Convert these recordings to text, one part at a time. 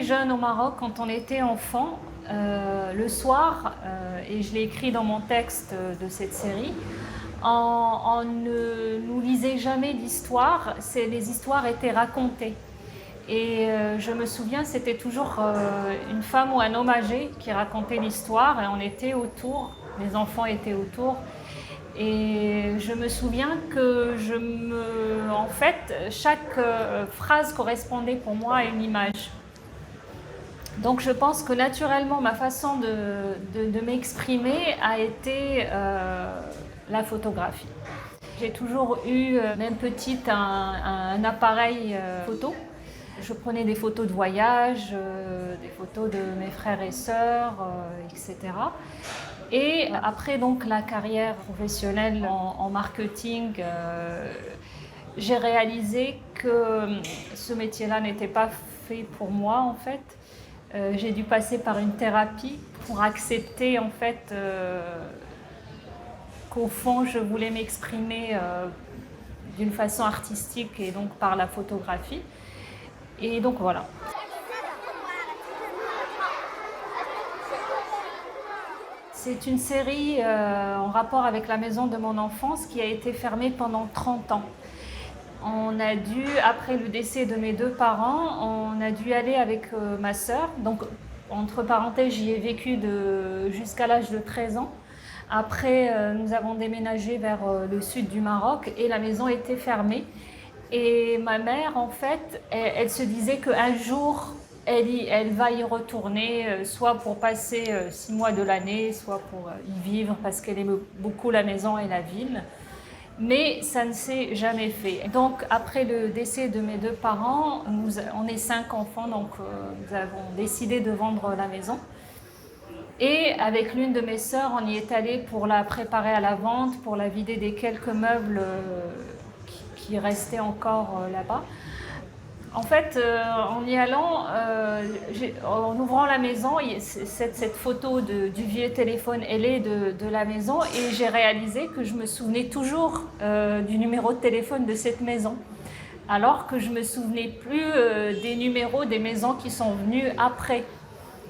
jeune au Maroc, quand on était enfant, le soir, et je l'ai écrit dans mon texte de cette série, on ne nous lisait jamais d'histoires, les histoires étaient racontées. Et je me souviens, c'était toujours une femme ou un homme âgé qui racontait l'histoire et on était autour, les enfants étaient autour. Et je me souviens que en fait, chaque phrase correspondait pour moi à une image. Donc je pense que naturellement, ma façon de m'exprimer a été la photographie. J'ai toujours eu, même petite, un appareil photo. Je prenais des photos de voyage, des photos de mes frères et sœurs, etc. Et après donc la carrière professionnelle en marketing, j'ai réalisé que ce métier-là n'était pas fait pour moi en fait. J'ai dû passer par une thérapie pour accepter en fait qu'au fond je voulais m'exprimer d'une façon artistique et donc par la photographie. Et donc voilà. C'est une série en rapport avec la maison de mon enfance qui a été fermée pendant 30 ans. On a dû, après le décès de mes deux parents, on a dû aller avec ma sœur. Donc, entre parenthèses, j'y ai vécu jusqu'à l'âge de 13 ans. Après, nous avons déménagé vers le sud du Maroc et la maison était fermée. Et ma mère, en fait, elle se disait qu'un jour, elle va y retourner, soit pour passer 6 mois de l'année, soit pour y vivre, parce qu'elle aime beaucoup la maison et la ville. Mais ça ne s'est jamais fait. Donc, après le décès de mes deux parents, on est 5 enfants, donc nous avons décidé de vendre la maison. Et avec l'une de mes sœurs, on y est allé pour la préparer à la vente, pour la vider des quelques meubles qui restaient encore là-bas. En fait, en y allant, en ouvrant la maison, cette photo du vieux téléphone, elle est de la maison et j'ai réalisé que je me souvenais toujours du numéro de téléphone de cette maison, alors que je ne me souvenais plus des numéros des maisons qui sont venues après.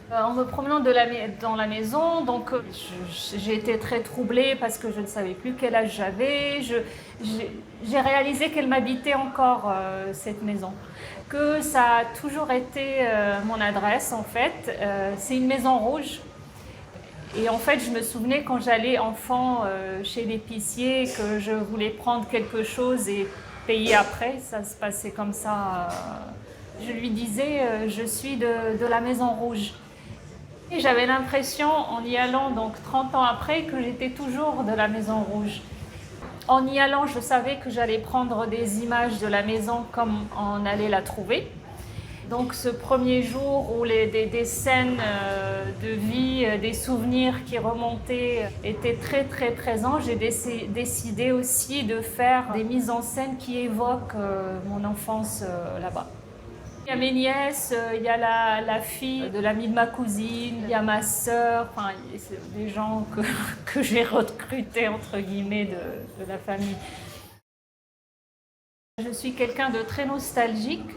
En me promenant dans la maison, donc j'ai été très troublée parce que je ne savais plus quel âge j'avais. J'ai réalisé qu'elle m'habitait encore, cette maison. Que ça a toujours été mon adresse en fait. C'est une maison rouge. Et en fait, je me souvenais quand j'allais enfant chez l'épicier que je voulais prendre quelque chose et payer après. Ça se passait comme ça. Je lui disais, je suis de la maison rouge. Et j'avais l'impression, en y allant donc 30 ans après, que j'étais toujours de la Maison Rouge. En y allant, je savais que j'allais prendre des images de la maison comme on allait la trouver. Donc ce premier jour où des scènes de vie, des souvenirs qui remontaient étaient très très présents, j'ai décidé aussi de faire des mises en scène qui évoquent mon enfance là-bas. Il y a mes nièces, il y a la fille de l'amie de ma cousine, il y a ma sœur, enfin, c'est des gens que j'ai recrutés entre guillemets de la famille. Je suis quelqu'un de très nostalgique,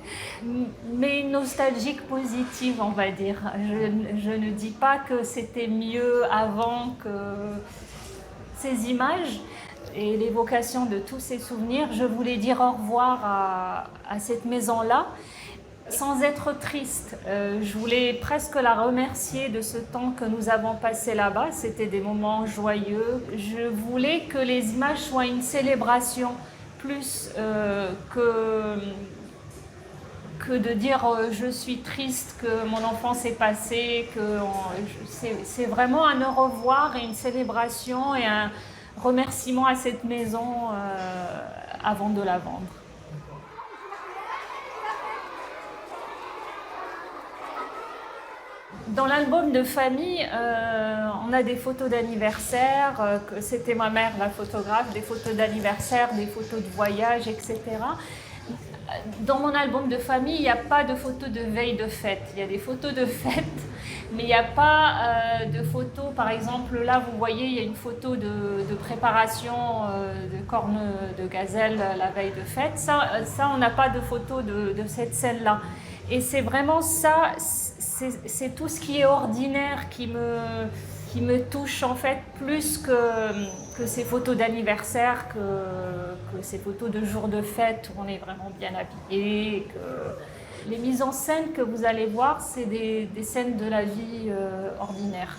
mais nostalgique positive, on va dire. Je ne dis pas que c'était mieux avant que ces images et l'évocation de tous ces souvenirs. Je voulais dire au revoir à cette maison-là. Sans être triste, je voulais presque la remercier de ce temps que nous avons passé là-bas. C'était des moments joyeux. Je voulais que les images soient une célébration plus que de dire je suis triste que mon enfance est passée. C'est vraiment un au revoir et une célébration et un remerciement à cette maison avant de la vendre. Dans l'album de famille, on a des photos d'anniversaire, c'était ma mère la photographe, des photos d'anniversaire, des photos de voyage, etc. Dans mon album de famille, il n'y a pas de photos de veille de fête. Il y a des photos de fête, mais il n'y a pas de photos. Par exemple, là, vous voyez, il y a une photo de préparation de cornes de gazelle la veille de fête. Ça on n'a pas de photo de cette scène-là. Et c'est vraiment ça, c'est tout ce qui est ordinaire qui me touche en fait plus que ces photos d'anniversaire, que ces photos de jours de fête où on est vraiment bien habillé. Les mises en scène que vous allez voir, c'est des scènes de la vie ordinaire.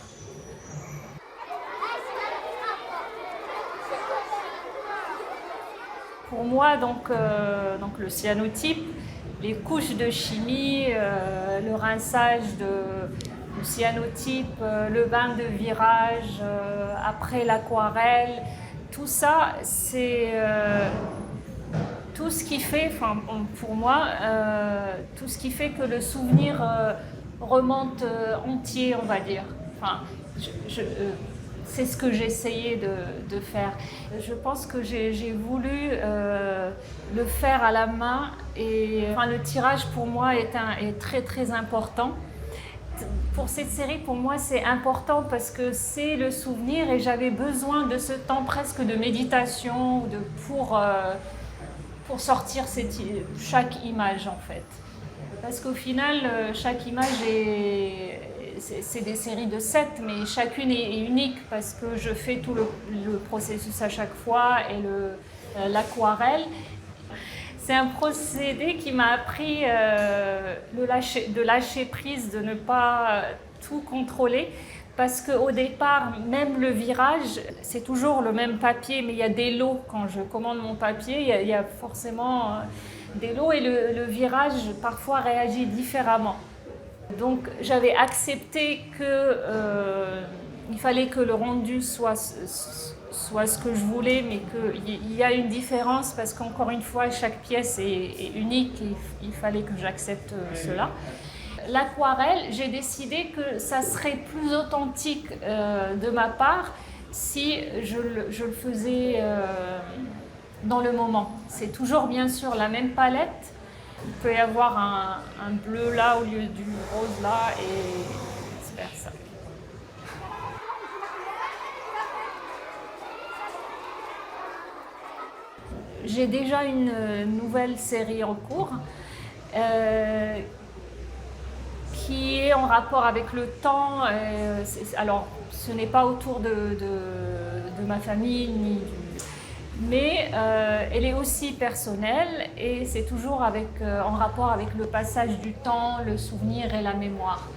Pour moi, donc le cyanotype, les couches de chimie, le rinçage du cyanotype, le bain de virage, après l'aquarelle, tout ça, c'est tout ce qui fait, enfin, pour moi, tout ce qui fait que le souvenir remonte entier, on va dire. Enfin, c'est ce que j'essayais de faire. Je pense que j'ai voulu le faire à la main et enfin, le tirage pour moi est très très important. Pour cette série, pour moi, c'est important parce que c'est le souvenir et j'avais besoin de ce temps presque de méditation pour sortir chaque image en fait. Parce qu'au final, chaque image c'est des séries de 7, mais chacune est unique parce que je fais tout le processus à chaque fois et l'aquarelle. C'est un procédé qui m'a appris de lâcher prise, de ne pas tout contrôler. Parce qu'au départ, même le virage, c'est toujours le même papier, mais il y a des lots. Quand je commande mon papier, il y a forcément des lots et le virage parfois réagit différemment. Donc j'avais accepté qu'il fallait que le rendu soit ce que je voulais, mais qu'il y a une différence parce qu'encore une fois, chaque pièce est unique et il fallait que j'accepte cela. L'aquarelle, j'ai décidé que ça serait plus authentique de ma part si je le faisais dans le moment. C'est toujours bien sûr la même palette. Il peut y avoir un bleu là au lieu du rose là et vice versa. J'ai déjà une nouvelle série en cours qui est en rapport avec le temps. Alors, ce n'est pas autour de ma famille, mais elle est aussi personnelle et c'est toujours en rapport avec le passage du temps, le souvenir et la mémoire.